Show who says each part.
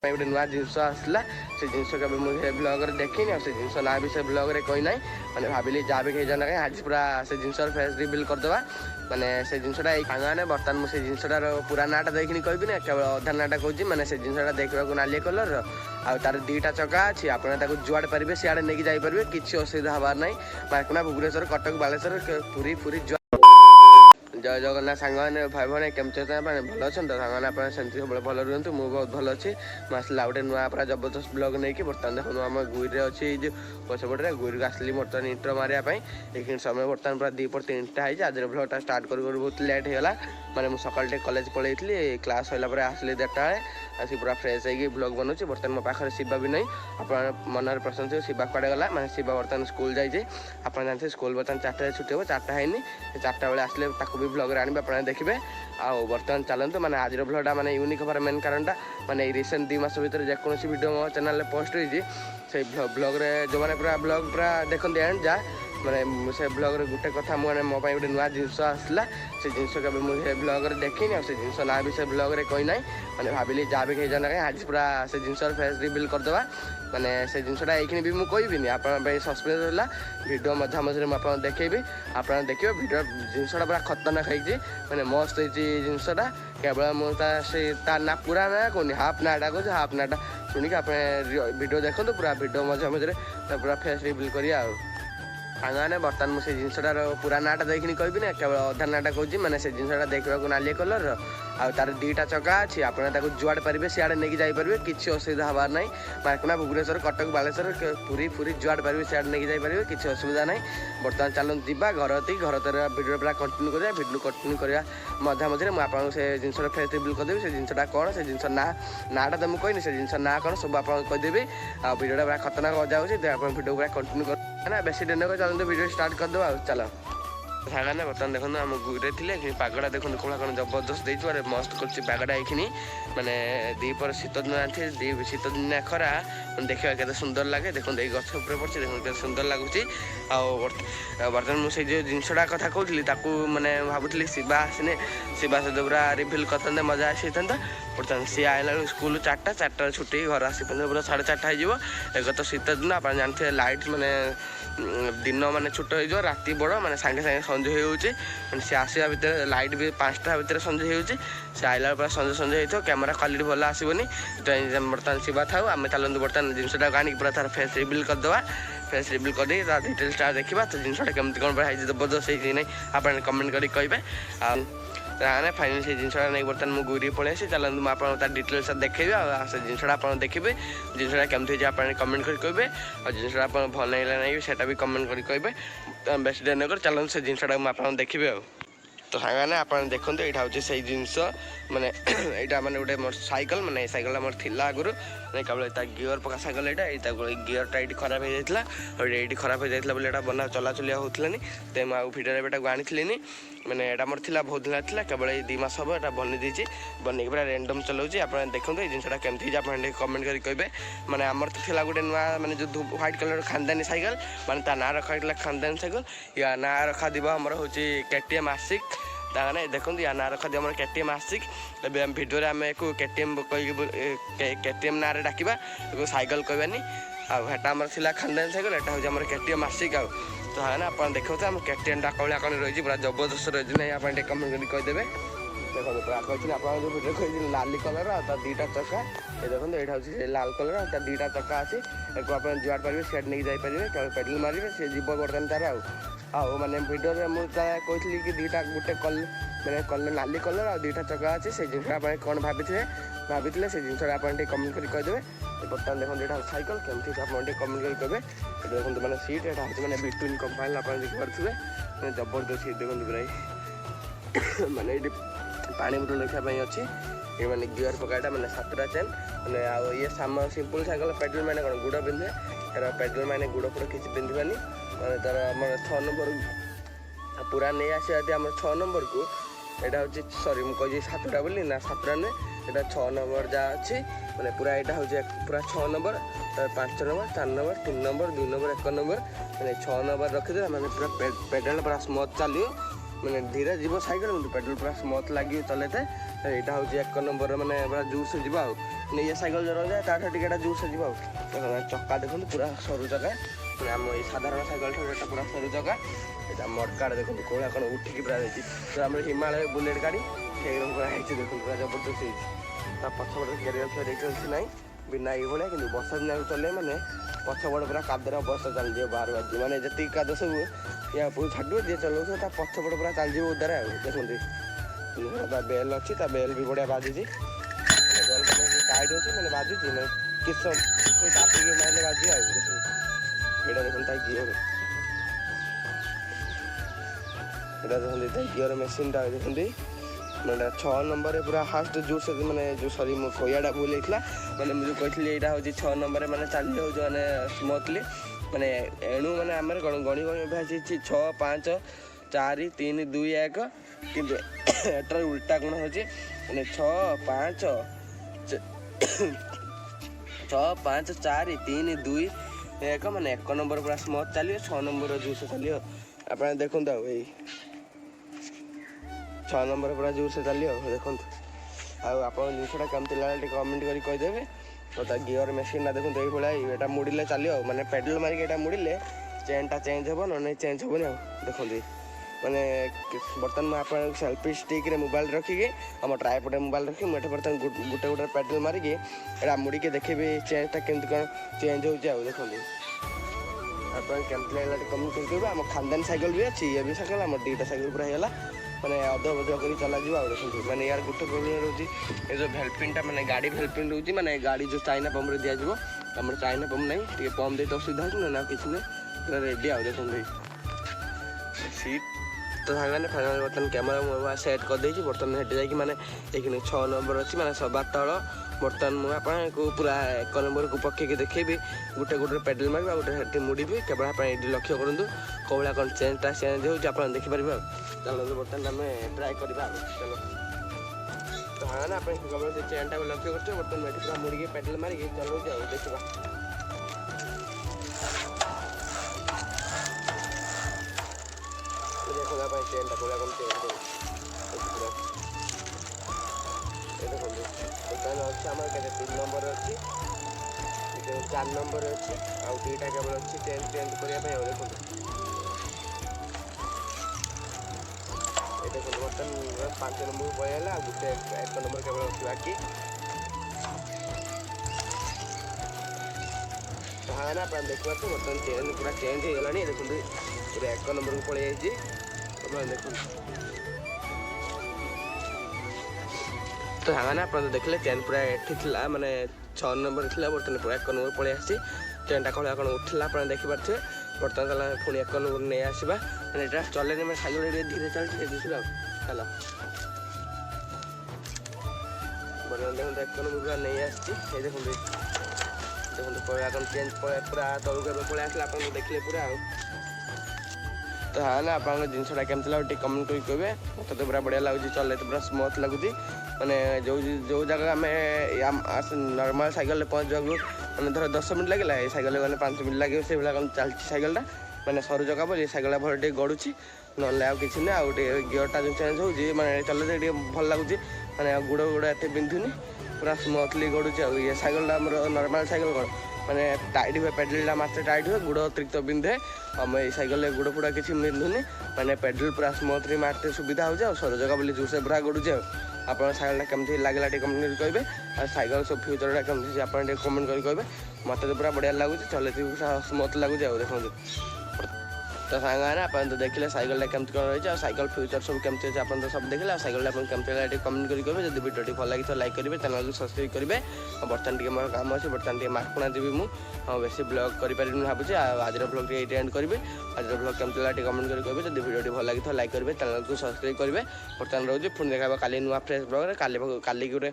Speaker 1: गोटे नुआ जिनस आसला से जिनस के मुझे ब्लॉग देखी से जिनस ना भी से ब्लॉग कही ना मैंने भाविली जहाँ भी कही ना आज पूरा से जिनस फेस रिविल करदे मैंने से जिनसा सांगे बर्तमान मुझे जिनसार पूरा नाटा देखनी कहबी ना केवल अधा नाटा कहूँ मैंने से जिनसा देखा नाली कलर आर दुईटा चका अच्छी आपड़ जुआड़े पारे सियाड़े नहीं जापर किसी असुविधा हबार ना मार्कना भुवनेश्वर कटक बालेश्वर पूरी पूरी जय जगन्नाथ सांगे भाई भाई केमती भल अच्छे तो सांगे आप सब भल रुहतु मुझे बहुत भल अच्छी मुझे गोटे नुआ पूरा जबरदस्त ब्लॉग नहीं कि बर्तमान देखो आम गुईरे अच्छी जो पछपटे गुईर को आसली बर्तमान इंट्रो मारे ये समय बर्तमान पूरा 2-3टा है आज ब्लॉगटा स्टार्ट कर बहुत लेट होगा मैंने मुझे सकाल कॉलेज पलि क्लास सरला आसली 10टा आसी पूरा फ्रेश होगी ब्लॉग बनाऊँ बर्तमान मो पाखे शिवा भी नहीं आप मन प्रश्न थी शिवा कड़े गला मैंने शिवा बर्तमान स्कूल जाइए आप जानते स्कूल बर्तमान 4टा छुट्टी हो 4टा है 4टा बेले आसले भी ब्लॉग आने आप देखिए आउ बर्तमान चलते मैंने आज ब्लॉगटा मैंने यूनिक हबार मेन कारणटा मैंने रिसेंट 2 मास भर जेकोसी वीडियो मो चैनल पोस्ट होती से ब्लॉग जो मैंने पूरा ब्लॉग पूरा देखते एंड जा मैंने से ब्लॉग गोटे कथा मुझे मो गोटे नुआ जिनस आसला से जिनस के मुझे ब्लॉग देखी से जिनस ना भी से ब्लॉग कही ना मैंने भाविली जहाँ भी कही ना आज पूरा से जिनस फेस रिविल करदे मैंने से जिनसा ये भी मुझे कहबी आप सस्पेंस रहा भिडियो मझा मझे मुझे देखेबी आप देखिए भिडियो जिनसा पूरा खतरनाक है मैंने मस्त होती जिनसा केवल मुझे ना पूरा ना कहूँ हाफ नाटा कहूँ हाफ नाटा शुणिक आप वीडियो देखो पूरा वीडियो मझा मझे पूरा फेस रिविल करिया सांगे बर्तमान मुझे जिनसार पूरा नाटा देखनी कहबी ना केवल अधा नाटा कहूँ मैंने से जिनसा देखा नाली कलर आर दुईटा चका अच्छी आपड़ जुआड़े पारे सियाड़े नहीं जापर किसी असुविधा हबार ना मार्कना भुवनेश्वर कटक बालेश्वर पूरी पूरी जुआड़े पारे सियाड़े नहीं जापर किसी असुविधा ना बर्तमान चलते जा घर घर तर भिडियो पूरा कंटिन्यू करा भिडियो कंटिन्यू करवा मझा मझे मुझे से जिनसा फेस रिविल करदेवी से जिनसा कौन से जिनस नाटा तो मुझे कहनी से जिनस ना कौन सब आप कहीदेवी आ भिडियोटा पूरा खतरनाक मजा हो भिडियो पूरा कंटिन्यू कर बेसी दिन चलते भिडियो स्टार्ट करदे चलो सांगे बर्तमान देखो आम गुईरे थे पगटा देखो कौन कौन जबरदस्त देखिए मस्त कर पगटा ये मैंने दीपर शीत दिन जानते शीत दिन खरा देखा के सुंदर लगे देखो ये गछ पड़े देखो के सुंदर लगुच बर्तमान मुझे जो जिनसा कथा कहती मैंने भावुली शिवा आसने शिवा सहित पूरा रिविल करते मजा आसी था बर्तमान सी आला स्कूल 4टा छुट्टी घर आसी पूरा 4:30 हो एक तो शीत दिन आप जानते लाइट मैंने दिन मैंने छोट हो राति बड़ मैंने सागे सागे संजे होने सी आसवा भितर लाइट भी 5टा भितर संजे हो आइला पूरा संजे संजे हो कैमेरा क्वालिटी भल आसबनी बर्तमान शिवा था आम चलते बर्तमान जिनसा आनी पूरा तार फेस रिविल करदे फेस रिविल कर डिटेल्सटा देखा तो जिनसा केमती कौन पड़ा जबरदस्त है नहीं आप कमेंट कर कहे आने फाइनाल से जिनसा नहीं बर्तमान मुझे गुरी पलि आसी चलते मुझे डिटेल्स देखेबी से जिनसा आप देखिए जिनसा केमती आप कमेंट कर कहे और जिनसा आप भल नहीं सेटा भी कमेंट कर कहे बेस्ट दिन कर चलते से जिनसा मुझे देखिए तो सांगे आप देखते यहाँ हूँ से जिनस मैंने यहाँ मैंने गोटे मोर सैकल मैंने सैकल मोर थी आगुरी मैंने केवल गियर पका सैकल यहाँ गियरटा ये खराब हो जाता और ये खराब हो जाता बोले बना चलाचलिया होनी तो मुझे भिडियो आनी मैंने यहाँ मोर थी बहुत दिन था केवल ये 2 मास हम यहाँ बनी देती बनई पूरा रेंडम चलाऊँगी आप देखते ये जिनसा केमती आप कमेंट कर कहे मैंने आमर तो थी गोटे नुआ मैंने जो व्हाइट कलर खानदानी सैकल मैंने ता ना रखा खानदानी सैकल या ना रखा आमर हूँ KTM आशिक ताने देखो या ना रखा आम KTM आशिक भिडियो आम एक KTM KTM ना डाकिबा सैकल कहबानी आटा आम थी खानदानी सैकल यहाँ हूँ आम KTM आशिक आ तो हाँ आप देखो आम KTM कौन कौन रही पूरा जबरदस्त रही नहीं आप कमेंट कर कहीदेवे देखो पूरा कही आप जो भिडियो कही लाली कलर और 2टा चका ये देखो यहाँ हूँ लाल कलर और 2टा चका अच्छी एक आप जुआड़ पारे सीट नहीं जापर पेडल मारे सी जीव बर्तमान तार आउ मैंने भिडियो कही कि 2टा गोटे मैंने कलर नाली कलर और 2टा चका अच्छी से जिनसा आप कौन भाभी से जिनसा आप कमेंट कर कहीदेवे बर्तमान देखो यहाँ सैकल केमती आप कमेंट कर कहे देखो मैंने सीट यहाँ हूँ मैंने बिटवीन कंपानी आप देखिपे मैंने जबरदस्त सीट देखो पूरा मैंने ये पानी बोतल रखापी अच्छी ये मैंने गियर पकाटा मैंने 7टा चेन मैंने आउ ये साम सिंपल सैकल पेडल मैंने कौन गुड़ पिंधे तार पेडल मैंने गुड़ फुड़ किसी पिंधानी मैंने तार आम 6 नंबर पूरा नहीं आसवा आम 6 नंबर को यहाँ हूँ सरी मुझे 7टा बोली ना 7टा नुहे यहाँ 6 नंबर जहाँ अच्छी मैंने पूरा यहाँ हूँ पूरा 6 number 5 number 4 number 3 number 2 number 1 number मैंने 6 नंबर रखीदे मैंने पूरा पेडल पूरा स्मूथ चलो मैंने धीरे जीव सैकल पेडल पूरा स्मूथ लगे चलते यहाँ हूँ 1 नंबर मैंने पूरा जूस जी ये साइकेल जो रही है ताठ टिकेटा जोर से जीव चक्का देखो पूरा सरू चक्का मैंने आम ये साधारण साइकेल ठार पूरा सरू चक्का यहाँ मडकाड़ देखो कौन कौन उठिकी पूरा तो आम हिमालय बुलेट गाड़ी से देखो पूरा जबरदस्त होता पछपटे कैरियर फेरियर किसी ना बिना ये भाया कि वर्षा दिन चले मैंने पछपटे पूरा कादर अवस्था चलि बाहर बाजी मैंने जी काद सब या छाड़ जी चलाऊ पछपटे पूरा चलि उदार देखते बेल अच्छी बेल भी बढ़िया बाजुची बेल टाइट अच्छी मैंने बाजुची मैंने किस दापिकी मारे बाजी यहाँ देखते गियर यहाँ देखते गियर मेसीन टा देखते मैंने 6 नंबर पूरा फास्ट जोर से मैंने जो सॉरी मो खोयाटा भूल होता मैंने मुझे कहती यहाँ हूँ 6 नंबर मैंने चली जाऊँ मैंने स्मूथली मैंने एणु मैंने आम गणी गणी अभ्यास 6 5 4 3 2 1 किंतु एटार उल्टा कौन हो मैंने 6 5 4 3 2 1 मैंने 1 नंबर पूरा स्मूथ चलिए 6 नंबर जोर से चलिए आप देखते यही 6 नंबर पूरा जोर से चलिए देखो आप जिनसा कमी लगे कमेंट कर कहीदेवे तो गियर मेसीन देखो ये मुड़े चलिए मैंने पेडल मारिक ये मुड़े चेनटा चेंज हे ना चेंज हेनी देखो मैंने बर्तमान मुझे आप सेल्फी स्टिक मोबाइल रखिकी आम ट्राइपॉड मोबाइल रखी मुझे बर्तमान गोटे गोटे पेडल मारिक यहाँ मुड़िके देखेबी चेंजटा केमती कौन चेंज हो देखो आप केमती लगे कमेंट कर आम खानदानी साइकेल भी अच्छी ये भी साइकेल आम 2टा साइकेल पूरा होगा मैंने अध बज कर चला देखो मैंने यार गोटे प्रोब्लेम रोचे ये जो भेलपिनटा मैंने गाड़ी भेलपिन रोचे मैंने गाड़ी जो चाइना पंप दिज्व आम चाइना पंप ना टे पंप दे असुविधा ना किसी ना रेडी आ देखो सीट तो सामने फाइनाल बर्तमान कैमेरा सेट कर देती बर्तमान हेटे जाकि मैंने देखिए 6 नंबर अच्छी मैंने सवा तल बर्तमान मुझे आपको पूरा 1 नंबर को पकईकि देखेबी गोटे गोटे पेडल मारे गोटे मुड़ी केवल आप लक्ष्य करूँ कौ भाया कौन चेंजटा चेंज हो देखिपारे चलो बर्तमान आम ट्राए करवा चलो तो हाँ ना केवल से चेनटा को लक्ष्य कर बर्तमान ये पूरा मुड़ी पेडल मारिक चलो देखा देखो चेनटा पूरा कौन चेंज देखो बर्तमान अच्छे आम के 3 नंबर अच्छी 4 नंबर अच्छी आउ 2टा केवल अच्छी चेंज चेंज करने देखो देखो बर्तमान 5 नंबर पड़ेगा गोटे 1 नंबर केवल अच्छी बाकी तो हाँ ना आप देखा तो बर्तमान चेन पूरा चेंज हो गला देखो पूरा 1 नंबर को पड़े जाइए देखो तो हाँ ना आप देखले चेन पूरा एठी थिला माने 6 नंबर थिला बर्तमान पूरा 1 नंबर पड़े आसी चेनटा कौन कौन उठला आप देखिपारे बर्तमान चला पुणी 1 नंबर नहीं आसवा मैंने यहाँ चलें मैं साइकेल धीरे चलती चल बर्तमान देखो 1 नंबर नहीं आसी देखो पूरा चेंज पूरा तलू पलि आसला आप देखिले पूरा तो हाँ ना आप जिनसा केमती लगे कमेंट कर कहे मत तो पूरा बढ़िया लगुच चल पूरा स्मूथ लगुच मैंने जो जगह आम नॉर्मल साइकेल पहुँचा मैंने धर 10 मिनट लगे ये साइकेल मैंने 5 मिनट लगे से भाया चलती साइकेलटा मैंने सरू जगह बोली साइकेल भल टे गड़ुची ना किसी ना गोटे गियरटा जो चेंज हो मैंने चलते भल लगुच मैंने गुड़ गुड़ एत बिंधुनी पूरा स्मूथली गड़ुची ये साइकेलटा नॉर्मल साइकेल कौन मैंने टाइट हुए पेडलटा मात्र टाइट हुए गुड़ अतिरिक्त बिंधे आम ये साइकेल गुड़ फुड़ा किसी बिंधुनी मैंने पेडल पूरा स्मूथली मारते सुविधा हो सरू जगह बोली जोर से पूरा गड़ुचे आप साइकेलटा केमती लगे कमेंट कर कहे साइकेल सब फ्यूचरटा केमती आप कमेंट कर कहे मत तो पूरा बढ़िया लगुच चले पूरा स्मूथ लगुच देखो तो सांग ना आप तो देखिले साइकेल केमती कौन रही है साइकेल फ्यूचर सब केमती अच्छे आप सब देखिले साइकेल केमती लगे कमेंट कर कहे जब वीडियो भल लगी तो लाइक करेंगे चैनल को सब्सक्राइब करेंगे बर्तमान टी मोर काम अच्छे बर्तमान टी मार्कपुणा जी मुझे बेस ब्लॉग करें भावुँ आज ब्लॉग ये एंड करी आज ब्लॉग केमती लगे कमेंट कर कहे जब वीडियो भल लगी तो लाइक करेंगे चैनल को सब्सक्राइब करेंगे बर्तमान रोज पुणी देखा काली नुआ फ्रेश ब्लॉग काली गोटे